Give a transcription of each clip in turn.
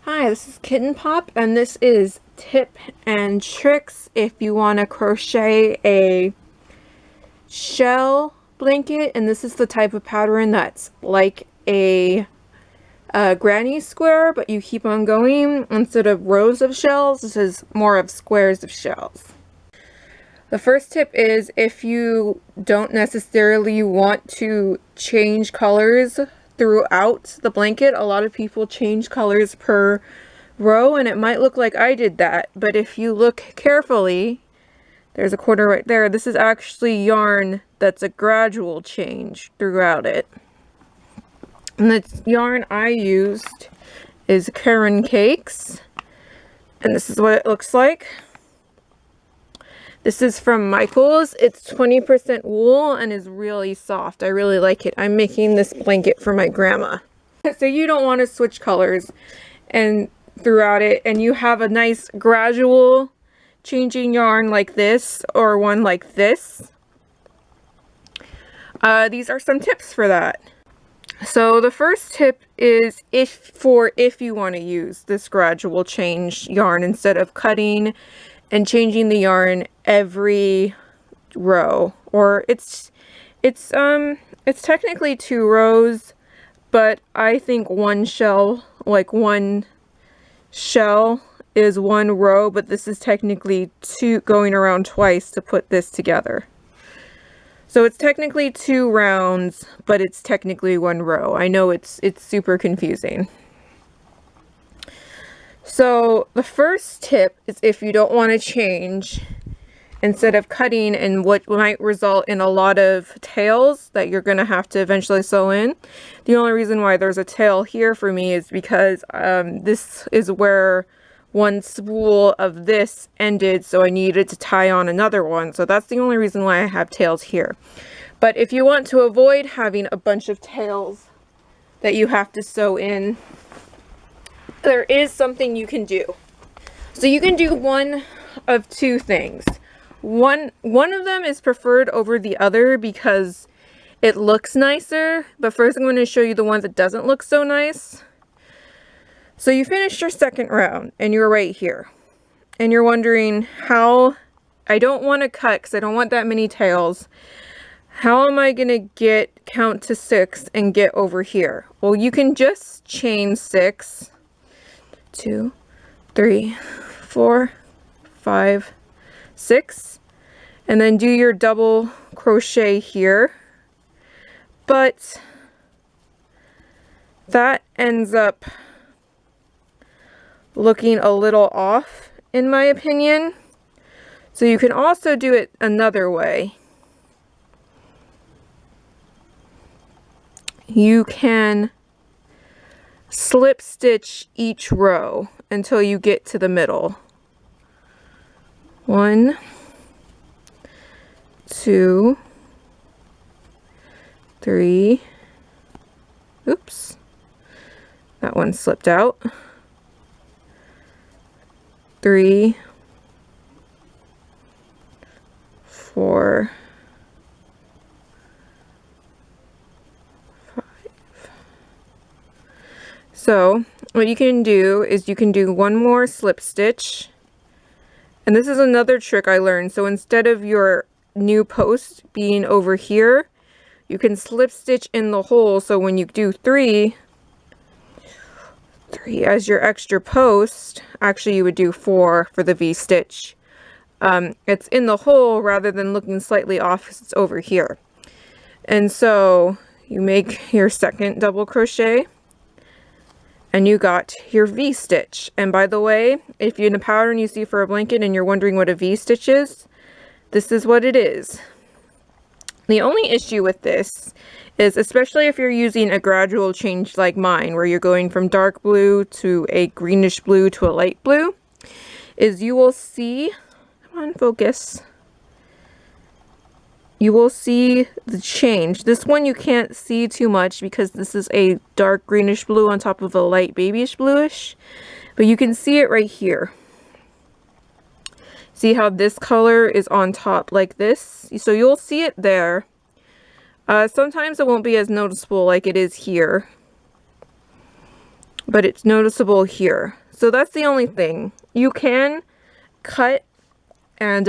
Hi, this is Kitten Pop, and this is tip and tricks if you want to crochet a shell blanket. And this is the type of pattern that's like a granny square, but you keep on going. Instead of rows of shells, this is more of squares of shells. The first tip is if you don't necessarily want to change colors throughout the blanket. A lot of people change colors per row, and it might look like I did that, but if you look carefully, there's a corner right there. This is actually yarn that's a gradual change throughout it. And the yarn I used is Caron Cakes, and this is what it looks like. This is from Michaels. It's 20% wool and is really soft. I really like it. I'm making this blanket for my grandma. So you don't want to switch colors and throughout it, and you have a nice gradual changing yarn like this or one like this. These are some tips for that. So the first tip is if you want to use this gradual change yarn instead of cutting and changing the yarn every row, or it's technically 2 rows, but I think one shell is 1 row, but this is technically 2 going around twice to put this together. So it's technically 2 rounds, but it's technically 1 row. I know it's super confusing. So the first tip is if you don't want to change, instead of cutting and what might result in a lot of tails that you're going to have to eventually sew in. The only reason why there's a tail here for me is because this is where one spool of this ended, so I needed to tie on another one. So that's the only reason why I have tails here. But if you want to avoid having a bunch of tails that you have to sew in, there is something you can do. So you can do one of 2 things. One of them is preferred over the other because it looks nicer, but first I'm going to show you the one that doesn't look so nice. So you finished your second round and you're right here, and you're wondering how I don't want to cut because I don't want that many tails. How am I going to count to 6 and get over here? Well, you can just chain 6, 2, 3, 4, 5, 6, and then do your double crochet here. But that ends up looking a little off in my opinion. So you can also do it another way. You can slip stitch each row until you get to the middle. 1, 2, 3, oops, that one slipped out. 3, 4, 5. So what you can do is you can do one more slip stitch, and this is another trick I learned. So instead of your new post being over here, you can slip stitch in the hole, so when you do 3 as your extra post, actually you would do 4 for the V-stitch. It's in the hole rather than looking slightly off because it's over here. And so you make your second double crochet and you got your V-stitch. And by the way, if you're in a pattern you see for a blanket and you're wondering what a V-stitch is, this is what it is. The only issue with this is, especially if you're using a gradual change like mine, where you're going from dark blue to a greenish blue to a light blue, is you will see, come on, focus. You will see the change. This one you can't see too much because this is a dark greenish blue on top of a light babyish bluish, but you can see it right here. See how this color is on top like this? So you'll see it there. Sometimes it won't be as noticeable like it is here. but it's noticeable here. So that's the only thing. You can cut and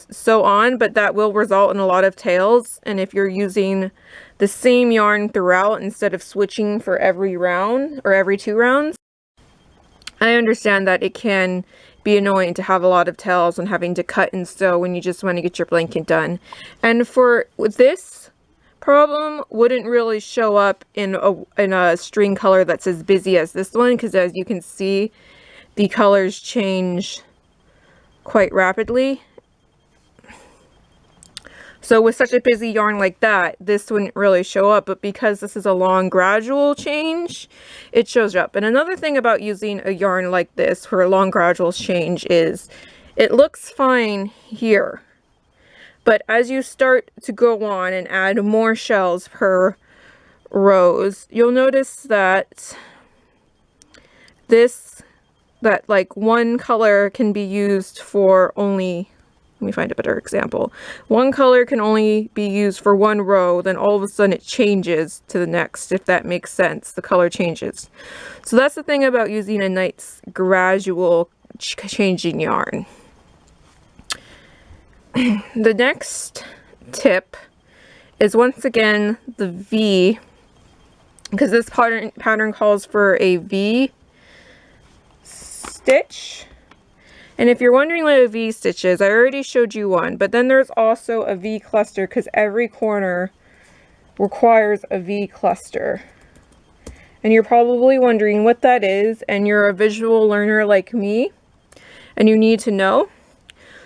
sew on, but that will result in a lot of tails. And if you're using the same yarn throughout instead of switching for every round or every 2 rounds, I understand that it can be annoying to have a lot of tails and having to cut and sew when you just want to get your blanket done. And for this problem wouldn't really show up in a string color that's as busy as this one, because as you can see, the colors change quite rapidly. So with such a busy yarn like that, this wouldn't really show up, but because this is a long gradual change, it shows up. And another thing about using a yarn like this for a long gradual change is it looks fine here, but as you start to go on and add more shells per rows, you'll notice that like one color can be used for only, let me find a better example. One color can only be used for one row, then all of a sudden it changes to the next, if that makes sense. The color changes. So that's the thing about using a nice gradual changing yarn. The next tip is once again the V, because this pattern calls for a V stitch. And if you're wondering what a V stitch is, I already showed you one, but then there's also a V cluster, because every corner requires a V cluster. And you're probably wondering what that is, and you're a visual learner like me, and you need to know.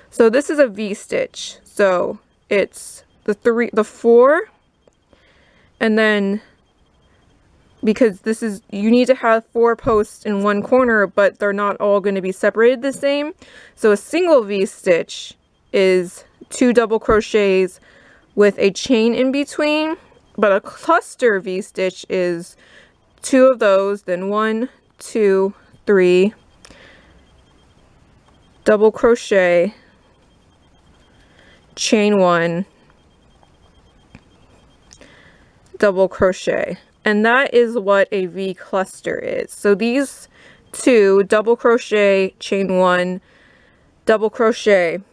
So this is a V stitch. So it's the 4, and then because this is, you need to have 4 posts in one corner, but they're not all going to be separated the same. So a single V stitch is 2 double crochets with a chain in between, but a cluster V stitch is 2 of those, then 1, 2, 3, double crochet, chain 1, double crochet. And that is what a V cluster is. So these 2, double crochet, chain 1, double crochet,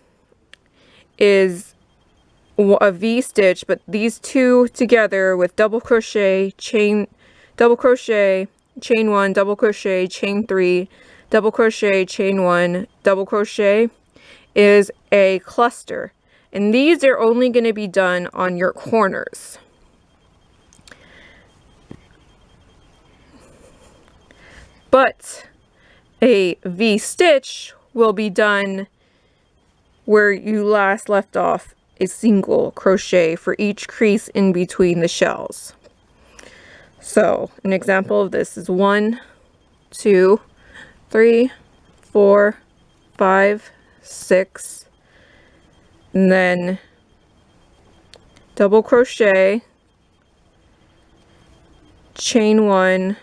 is a V stitch, but these 2 together with double crochet, chain 1, double crochet, chain 3, double crochet, chain 1, double crochet is a cluster. And these are only going to be done on your corners. But a V stitch will be done where you last left off a single crochet for each crease in between the shells. So an example of this is 1, 2, 3, 4, 5, 6, and then double crochet, chain 1,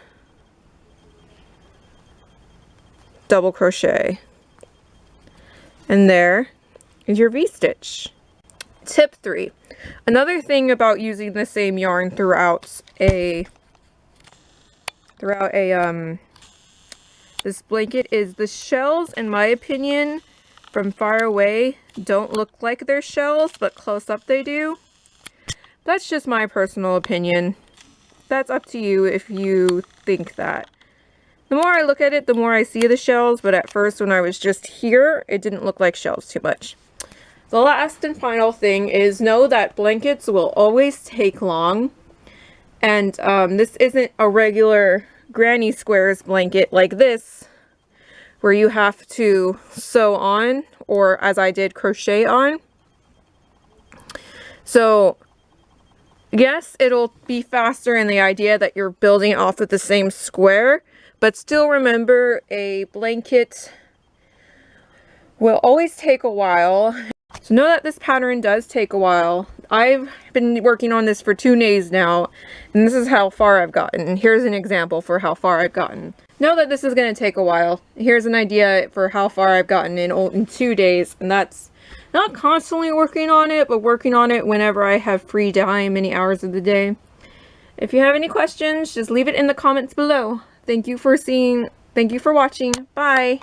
double crochet, and there is your V stitch. Tip 3. Another thing about using the same yarn throughout this blanket is the shells, in my opinion, from far away don't look like they're shells, but close up they do. That's just my personal opinion. That's up to you if you think that. The more I look at it, the more I see the shells, but at first when I was just here, it didn't look like shells too much. The last and final thing is know that blankets will always take long, and this isn't a regular granny squares blanket like this, where you have to sew on, or as I did, crochet on. So yes, it'll be faster in the idea that you're building off of the same square, but still remember, a blanket will always take a while. So know that this pattern does take a while. I've been working on this for 2 days now, and this is how far I've gotten. Here's an example for how far I've gotten. Know that this is going to take a while. Here's an idea for how far I've gotten in 2 days, and that's not constantly working on it, but working on it whenever I have free time, many hours of the day. If you have any questions, just leave it in the comments below. Thank you for watching. Bye.